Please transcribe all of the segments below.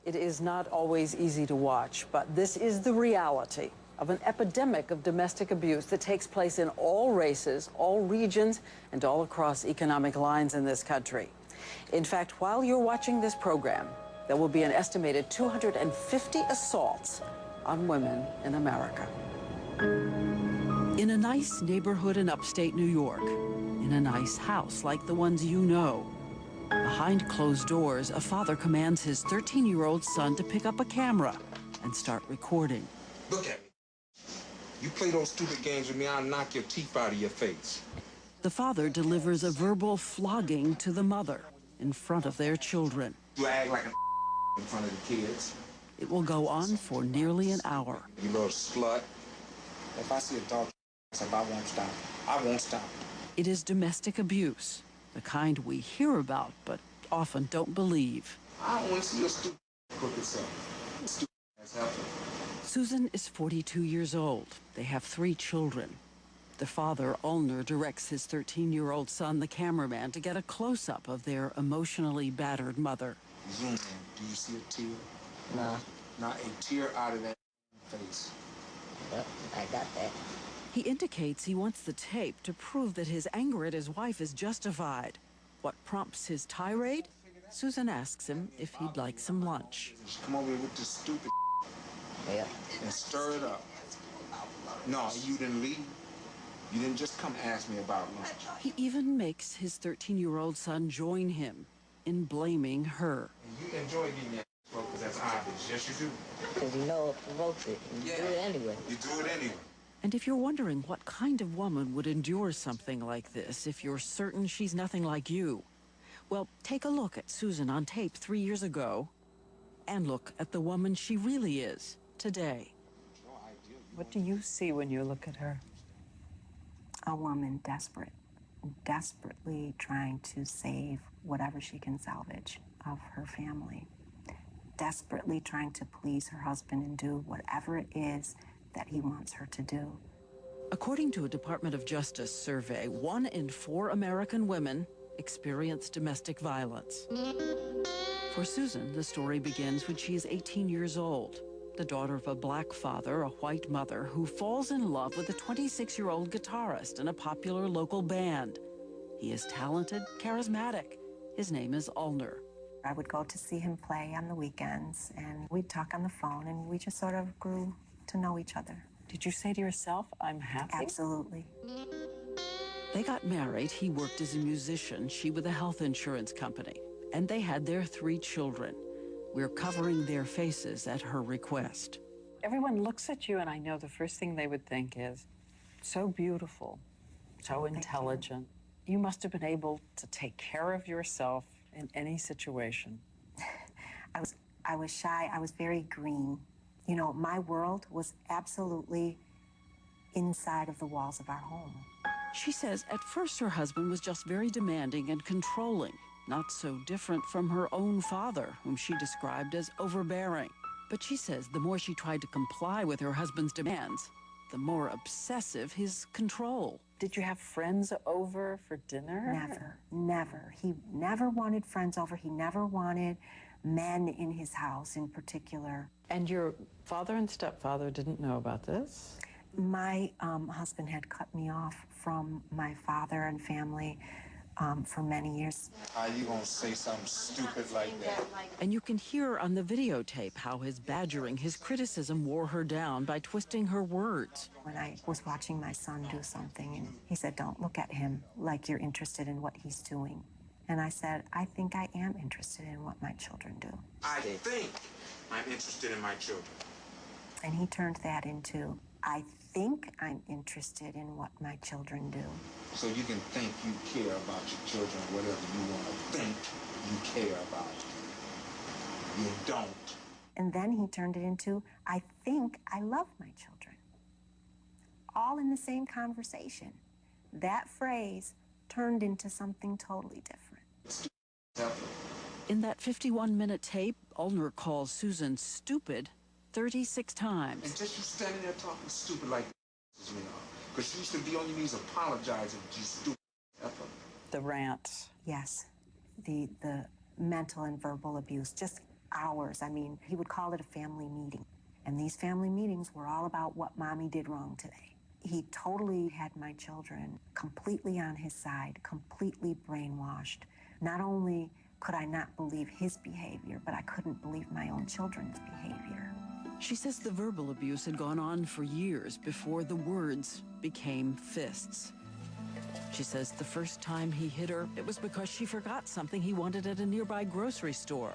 It is not always easy to watch, but this is the reality of an epidemic of domestic abuse that takes place in all races, all regions, and all across economic lines in this country. In fact, while you're watching this program, there will be an estimated 250 assaults on women in America. In a nice neighborhood in upstate New York, in a nice house like the ones you know, behind closed doors, a father commands his 13-year-old son to pick up a camera and start recording. Look at me. You play those stupid games with me, I'll knock your teeth out of your face. The father delivers a verbal flogging to the mother in front of their children. You act like a in front of the kids. It will go on for nearly an hour. You little slut. If I see a dog, I won't stop. I won't stop. It is domestic abuse, the kind we hear about but often don't believe. I don't want to see your stupid crooked self. Stupid ass heifer. Susan is 42 years old. They have 3 children. The father, Ulner, directs his 13-year-old son, the cameraman, to get a close-up of their emotionally battered mother. Zoom in. Do you see a tear? No. Not a tear out of that face. Yep, I got that. He indicates he wants the tape to prove that his anger at his wife is justified. What prompts his tirade? Susan asks him if he'd like some lunch. Come over here with this stupid Yeah. and stir it up. No, you didn't leave. You didn't just come ask me about lunch. He even makes his 13-year-old son join him in blaming her. And you enjoy getting that because that's obvious. Yes, you do. Because you know it provokes it. And you do it anyway. You do it anyway. And if you're wondering what kind of woman would endure something like this, if you're certain she's nothing like you, well, take a look at Susan on tape 3 years ago, and look at the woman she really is today. What do you see when you look at her? A woman desperately trying to save whatever she can salvage of her family, desperately trying to please her husband and do whatever it is that he wants her to do. According to a Department of Justice survey, 1 in 4 American women experience domestic violence. For Susan, the story begins when she is 18 years old, the daughter of a black father, a white mother, who falls in love with a 26-year-old guitarist in a popular local band. He is talented, charismatic. His name is Ulner. I would go to see him play on the weekends, and we'd talk on the phone, and we just sort of grew to know each other. Did you say to yourself, I'm happy? Absolutely. They got married. He worked as a musician, she with a health insurance company, and they had their 3 children. We're covering their faces at her request. Everyone looks at you, and I know the first thing they would think is, so beautiful, so intelligent. You must have been able to take care of yourself in any situation. I was shy. I was very green. You know, my world was absolutely inside of the walls of our home. She says at first her husband was just very demanding and controlling, not so different from her own father, whom she described as overbearing. But she says the more she tried to comply with her husband's demands, the more obsessive his control. Did you have friends over for dinner? Never, never. He never wanted friends over. He never wanted men in his house in particular. And your father and stepfather didn't know about this? My husband had cut me off from my father and family for many years. How you gonna say something stupid like that? And you can hear on the videotape how his badgering, his criticism wore her down by twisting her words. When I was watching my son do something, and he said, "Don't look at him like you're interested in what he's doing." And I said, "I think I am interested in what my children do." I think I'm interested in my children. And he turned that into, "I think I'm interested in what my children do." So you can think you care about your children, whatever you want to think you care about. You don't. And then he turned it into, "I think I love my children." All in the same conversation. That phrase turned into something totally different. In that 51-minute tape, Ulner calls Susan stupid 36 times. And just you standing there talking stupid like this, you know, because you used to be on your knees apologizing to you stupid heifer. The rants. Yes, the mental and verbal abuse, just hours. I mean, he would call it a family meeting. And these family meetings were all about what mommy did wrong today. He totally had my children completely on his side, completely brainwashed. Not only could I not believe his behavior, but I couldn't believe my own children's behavior. She says the verbal abuse had gone on for years before the words became fists. She says the first time he hit her, it was because she forgot something he wanted at a nearby grocery store.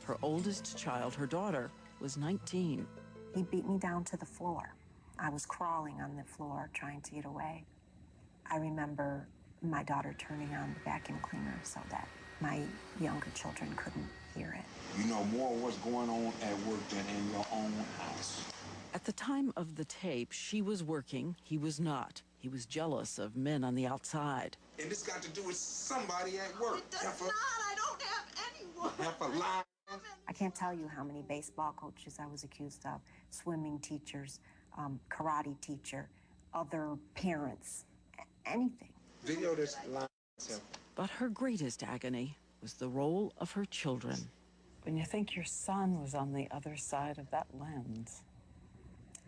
Her oldest child, her daughter, was 19. He beat me down to the floor. I was crawling on the floor trying to get away. I remember my daughter turning on the vacuum cleaner so that my younger children couldn't hear it. You know more of what's going on at work than in your own house. At the time of the tape, she was working, he was not. He was jealous of men on the outside. And this got to do with somebody at work. It does not. I don't have anyone. Half a line. I can't tell you how many baseball coaches I was accused of, swimming teachers, karate teacher, other parents, anything. Video this line. But her greatest agony was the role of her children. When you think your son was on the other side of that lens.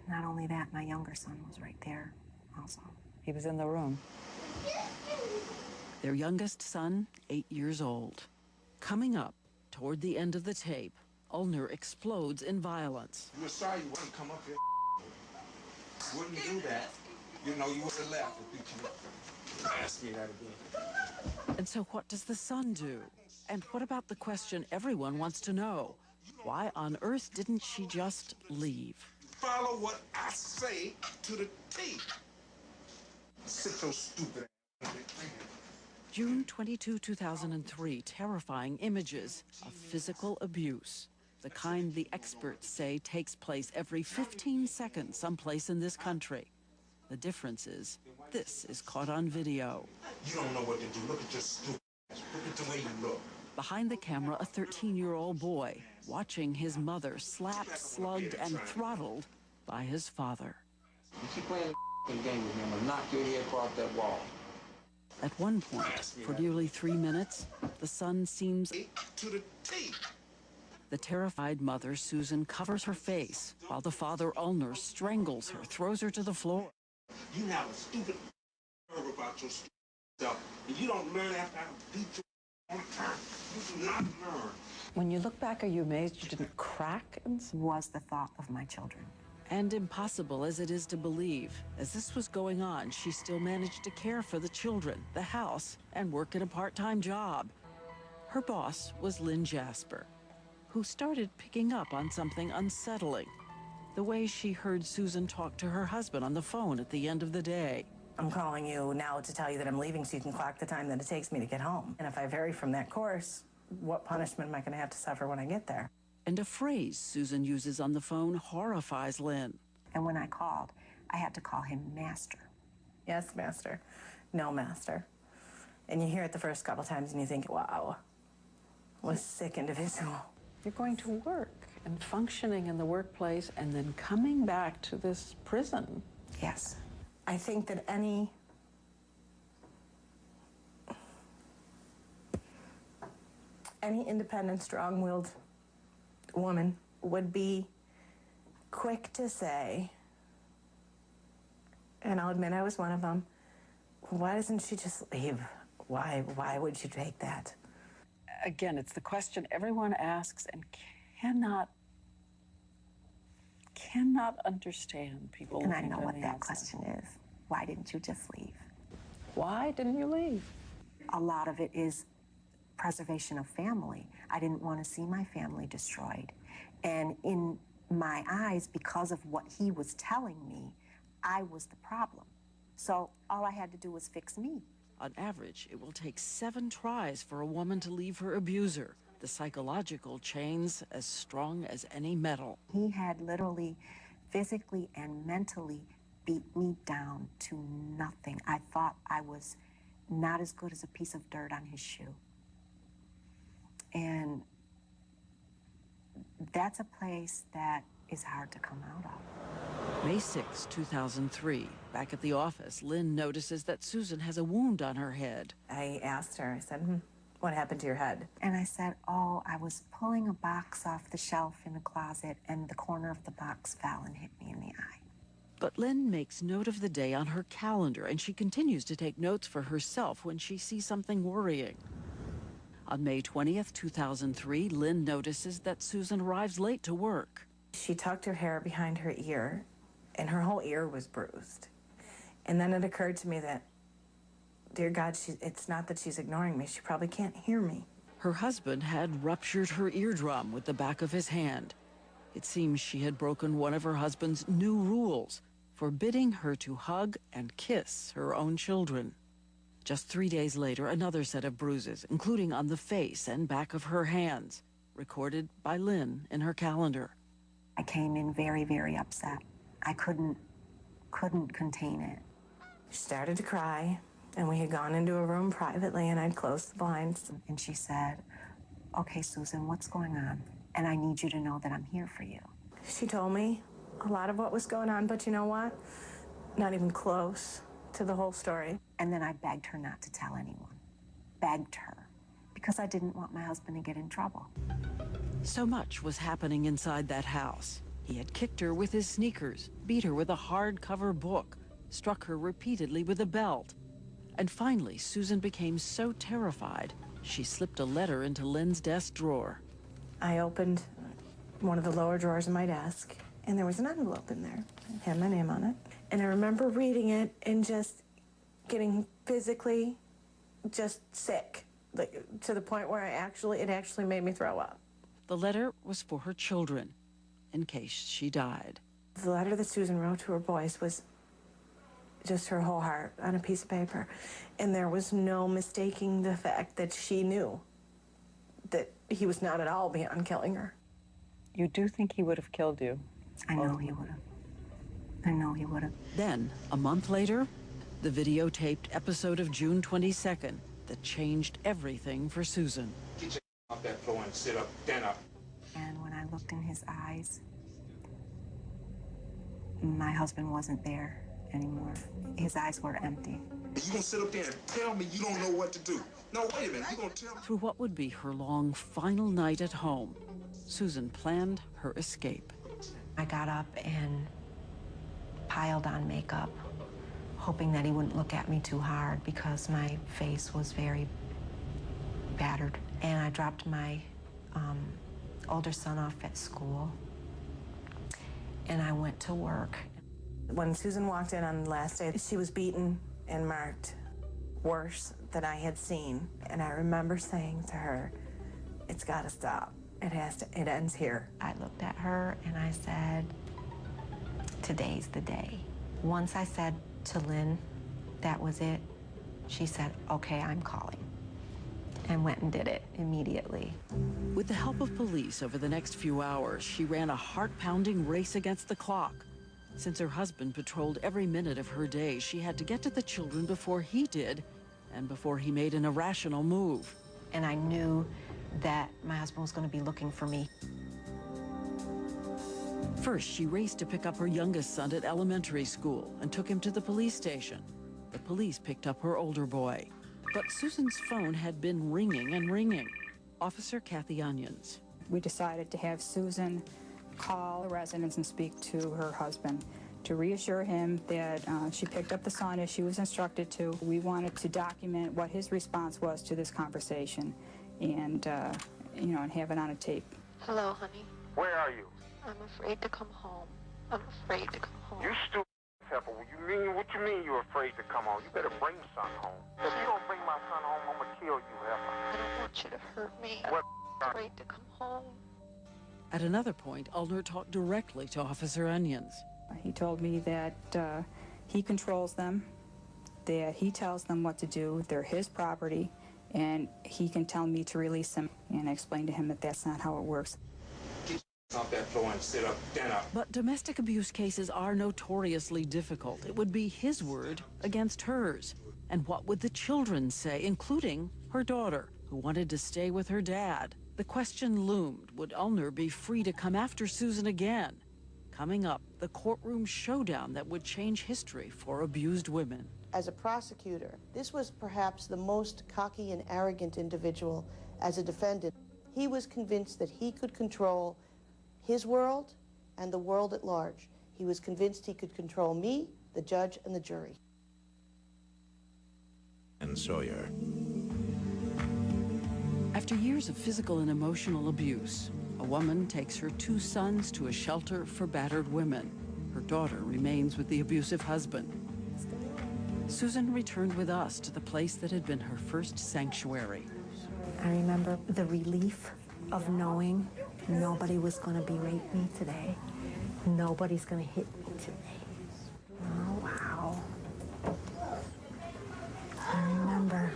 Not only that, my younger son was right there also. He was in the room. Their youngest son, 8 years old. Coming up toward the end of the tape, Ulner explodes in violence. You're sorry you wouldn't come up here. Wouldn't do that. You know, you would have left if you asked me that again. And so what does the son do? And what about the question everyone wants to know? Why on earth didn't she just leave? Follow what I say to the T. Sit your stupid ass. June 22, 2003, terrifying images of physical abuse. The kind the experts say takes place every 15 seconds someplace in this country. The difference is, this is caught on video. You don't know what to do. Look at your stupid ass. Look at the way you look. Behind the camera, a 13-year-old boy watching his mother slapped, slugged, and throttled by his father. You keep playing the game with me, I'm gonna knock your head across that wall. At one point, for nearly 3 minutes, the son seems... To the T. The terrified mother, Susan, covers her face, while the father, Ulner, strangles her, throws her to the floor. You have a stupid nerve about your stupid self. And you don't learn after I beat you all the time. You do not learn. When you look back, are you amazed you didn't crack? Was the thought of my children. And impossible as it is to believe, as this was going on, she still managed to care for the children, the house, and work at a part-time job. Her boss was Lynn Jasper, who started picking up on something unsettling. The way she heard Susan talk to her husband on the phone at the end of the day. I'm calling you now to tell you that I'm leaving so you can clock the time that it takes me to get home. And if I vary from that course, what punishment am I going to have to suffer when I get there? And a phrase Susan uses on the phone horrifies Lynn. And when I called, I had to call him Master. Yes, Master. No, Master. And you hear it the first couple times and you think, wow, what a sick individual. You're going to work and functioning in the workplace and then coming back to this prison. Yes. I think that any independent, strong-willed woman would be quick to say, and I'll admit I was one of them, why doesn't she just leave? Why would you take that? Again, it's the question everyone asks and cannot understand people. And I know looking what on the that outside. question is. Why didn't you just leave? Why didn't you leave? A lot of it is preservation of family. I didn't want to see my family destroyed. And in my eyes, because of what he was telling me, I was the problem. So all I had to do was fix me. On average, it will take 7 tries for a woman to leave her abuser. The psychological chains as strong as any metal. He had literally, physically and mentally beat me down to nothing. I thought I was not as good as a piece of dirt on his shoe. And that's a place that is hard to come out of. May 6, 2003, back at the office, Lynn notices that Susan has a wound on her head. I asked her, I said, What happened to your head? And I said, oh, I was pulling a box off the shelf in a closet, and the corner of the box fell and hit me in the eye. But Lynn makes note of the day on her calendar, and she continues to take notes for herself when she sees something worrying. On May 20th, 2003, Lynn notices that Susan arrives late to work. She tucked her hair behind her ear, and her whole ear was bruised. And then it occurred to me that, dear God, it's not that she's ignoring me. She probably can't hear me. Her husband had ruptured her eardrum with the back of his hand. It seems she had broken one of her husband's new rules, forbidding her to hug and kiss her own children. Just 3 days later, another set of bruises, including on the face and back of her hands, recorded by Lynn in her calendar. I came in very, very upset. I couldn't contain it. She started to cry, and we had gone into a room privately, and I'd closed the blinds. And she said, okay, Susan, what's going on? And I need you to know that I'm here for you. She told me a lot of what was going on, but you know what? Not even close to the whole story. And then I begged her not to tell anyone. Begged her. Because I didn't want my husband to get in trouble. So much was happening inside that house. He had kicked her with his sneakers, beat her with a hardcover book, struck her repeatedly with a belt. And finally, Susan became so terrified, she slipped a letter into Lynn's desk drawer. I opened one of the lower drawers of my desk, and there was an envelope in there. It had my name on it. And I remember reading it and just getting physically just sick, like, to the point where it actually made me throw up. The letter was for her children, in case she died. The letter that Susan wrote to her boys was just her whole heart on a piece of paper. And there was no mistaking the fact that she knew that he was not at all beyond killing her. You do think he would have killed you? I know he would have. I know he would have. Then, a month later, the videotaped episode of June 22nd that changed everything for Susan. Get your off that floor and sit up, stand up. And when I looked in his eyes, my husband wasn't there anymore. His eyes were empty. You gonna sit up there and tell me you don't know what to do? No, wait a minute, you gonna tell me? Through what would be her long final night at home, Susan planned her escape. I got up and piled on makeup, hoping that he wouldn't look at me too hard because my face was very battered. And I dropped my older son off at school, and I went to work. When Susan walked in on the last day, she was beaten and marked worse than I had seen. And I remember saying to her, it's got to stop. It ends here. I looked at her and I said, today's the day. Once I said to Lynn, that was it, she said, okay, I'm calling. And went and did it immediately. With the help of police over the next few hours, she ran a heart-pounding race against the clock. Since her husband patrolled every minute of her day, she had to get to the children before he did, and before he made an irrational move. And I knew that my husband was going to be looking for me. First, she raced to pick up her youngest son at elementary school and took him to the police station. The police picked up her older boy. But Susan's phone had been ringing and ringing. Officer Kathy Onions. We decided to have Susan call the residence and speak to her husband to reassure him that she picked up the son as she was instructed to. We wanted to document what his response was to this conversation and, and have it on a tape. Hello, honey. Where are you? I'm afraid to come home. I'm afraid to come home. You stupid heifer. What you mean you're afraid to come home? You better bring son home. If you don't bring my son home, I'm gonna kill you, heifer. I don't want you to hurt me. What? I'm afraid to come home. At another point, Ulner talked directly to Officer Onions. He told me that he controls them, that he tells them what to do, they're his property, and he can tell me to release them. And I explained to him that that's not how it works. Get your off that floor and sit up, stand up. But domestic abuse cases are notoriously difficult. It would be his word against hers. And what would the children say, including her daughter, who wanted to stay with her dad? The question loomed, would Ulner be free to come after Susan again? Coming up, the courtroom showdown that would change history for abused women. As a prosecutor, this was perhaps the most cocky and arrogant individual as a defendant. He was convinced that he could control his world and the world at large. He was convinced he could control me, the judge, and the jury. And Sawyer. After years of physical and emotional abuse, a woman takes her 2 sons to a shelter for battered women. Her daughter remains with the abusive husband. Susan returned with us to the place that had been her first sanctuary. I remember the relief of knowing nobody was going to berate me today. Nobody's going to hit me today. Oh, wow. I remember.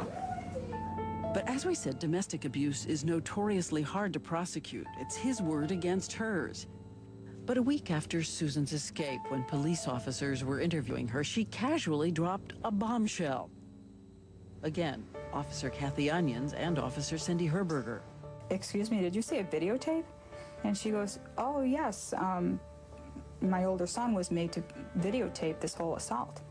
But as we said, domestic abuse is notoriously hard to prosecute. It's his word against hers. But a week after Susan's escape, when police officers were interviewing her, she casually dropped a bombshell. Again, Officer Kathy Onions and Officer Cindy Herberger. Excuse me, did you say a videotape? And she goes, oh, yes. My older son was made to videotape this whole assault.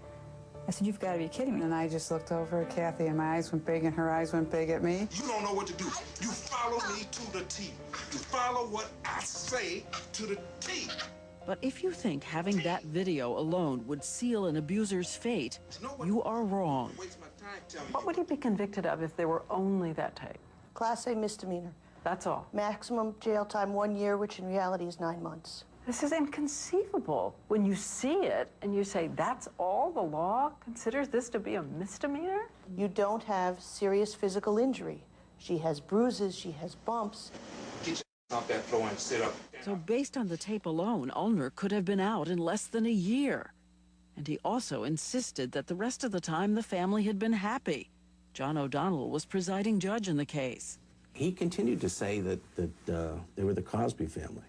I said, you've got to be kidding me. And I just looked over at Kathy, and my eyes went big, and her eyes went big at me. You don't know what to do. You follow me to the T. You follow what I say to the T. But if you think having that video alone would seal an abuser's fate, you are wrong. What would he be convicted of if there were only that tape? Class A misdemeanor. That's all. Maximum jail time 1 year, which in reality is 9 months. This is inconceivable. When you see it and you say, that's all the law considers this to be a misdemeanor? You don't have serious physical injury. She has bruises, she has bumps. Get your off that floor and sit up. So based on the tape alone, Ulner could have been out in less than a year. And he also insisted that the rest of the time the family had been happy. John O'Donnell was presiding judge in the case. He continued to say that they were the Cosby family.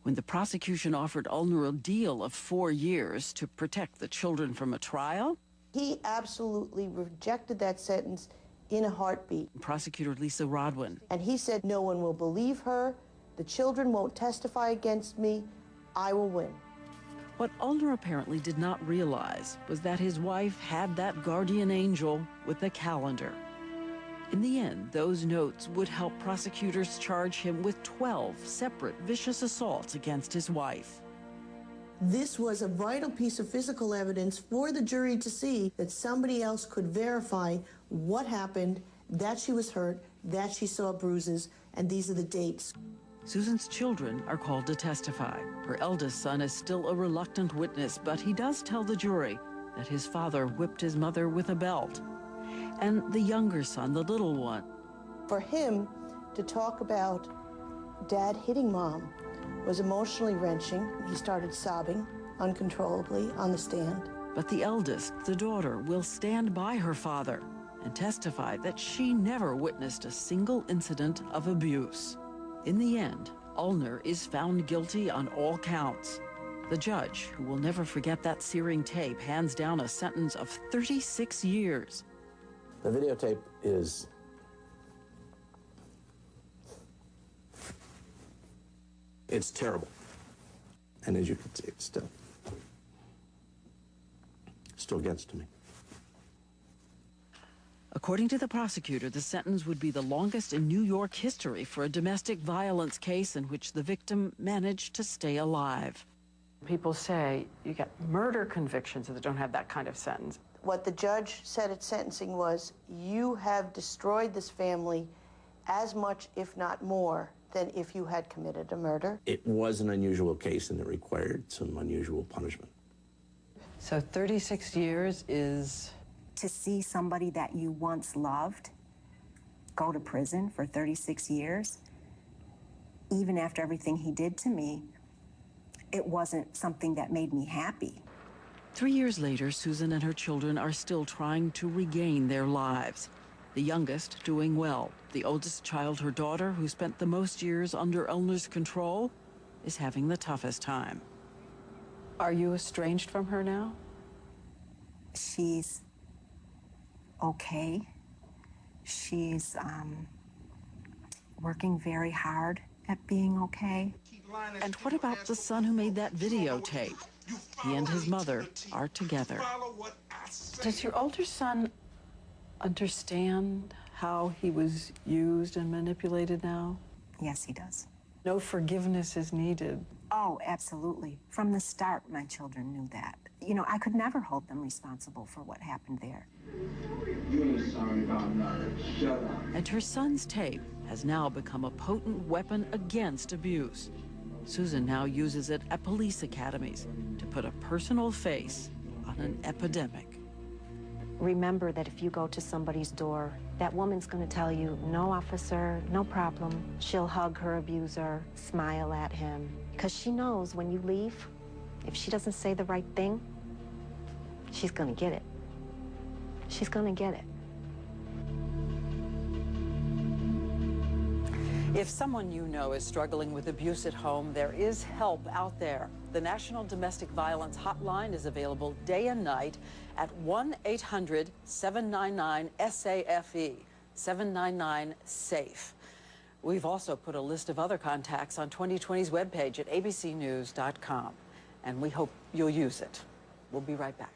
When the prosecution offered Ulner a deal of 4 years to protect the children from a trial, he absolutely rejected that sentence in a heartbeat. Prosecutor Lisa Rodwin. And he said, no one will believe her. The children won't testify against me. I will win. What Ulner apparently did not realize was that his wife had that guardian angel with a calendar. In the end, those notes would help prosecutors charge him with 12 separate vicious assaults against his wife. This was a vital piece of physical evidence for the jury to see that somebody else could verify what happened, that she was hurt, that she saw bruises, and these are the dates. Susan's children are called to testify. Her eldest son is still a reluctant witness, but he does tell the jury that his father whipped his mother with a belt. And the younger son, the little one. For him to talk about Dad hitting Mom was emotionally wrenching. He started sobbing uncontrollably on the stand. But the eldest, the daughter, will stand by her father and testify that she never witnessed a single incident of abuse. In the end, Ulner is found guilty on all counts. The judge, who will never forget that searing tape, hands down a sentence of 36 years. The videotape is it's terrible. And as you can see, it still gets to me. According to the prosecutor, the sentence would be the longest in New York history for a domestic violence case in which the victim managed to stay alive. People say you get murder convictions that don't have that kind of sentence. What the judge said at sentencing was, you have destroyed this family as much, if not more, than if you had committed a murder. It was an unusual case, and it required some unusual punishment. So 36 years is... To see somebody that you once loved go to prison for 36 years, even after everything he did to me, it wasn't something that made me happy. 3 years later, Susan and her children are still trying to regain their lives. The youngest doing well. The oldest child, her daughter, who spent the most years under Ulner's control, is having the toughest time. Are you estranged from her now? She's okay. She's working very hard at being okay. And what about the son who made that videotape? He and his mother are together. Follow what I Does your older son understand how he was used and manipulated now? Yes, he does. No forgiveness is needed. Oh, absolutely. From the start, my children knew that. You know, I could never hold them responsible for what happened there. You ain't sorry about nothing. Shut up. And her son's tape has now become a potent weapon against abuse. Susan now uses it at police academies to put a personal face on an epidemic. Remember that if you go to somebody's door, that woman's going to tell you, no, officer, no problem. She'll hug her abuser, smile at him. Because she knows when you leave, if she doesn't say the right thing, she's going to get it. She's going to get it. If someone you know is struggling with abuse at home, there is help out there. The National Domestic Violence Hotline is available day and night at 1-800-799-SAFE, 799-SAFE. We've also put a list of other contacts on 2020's webpage at abcnews.com, and we hope you'll use it. We'll be right back.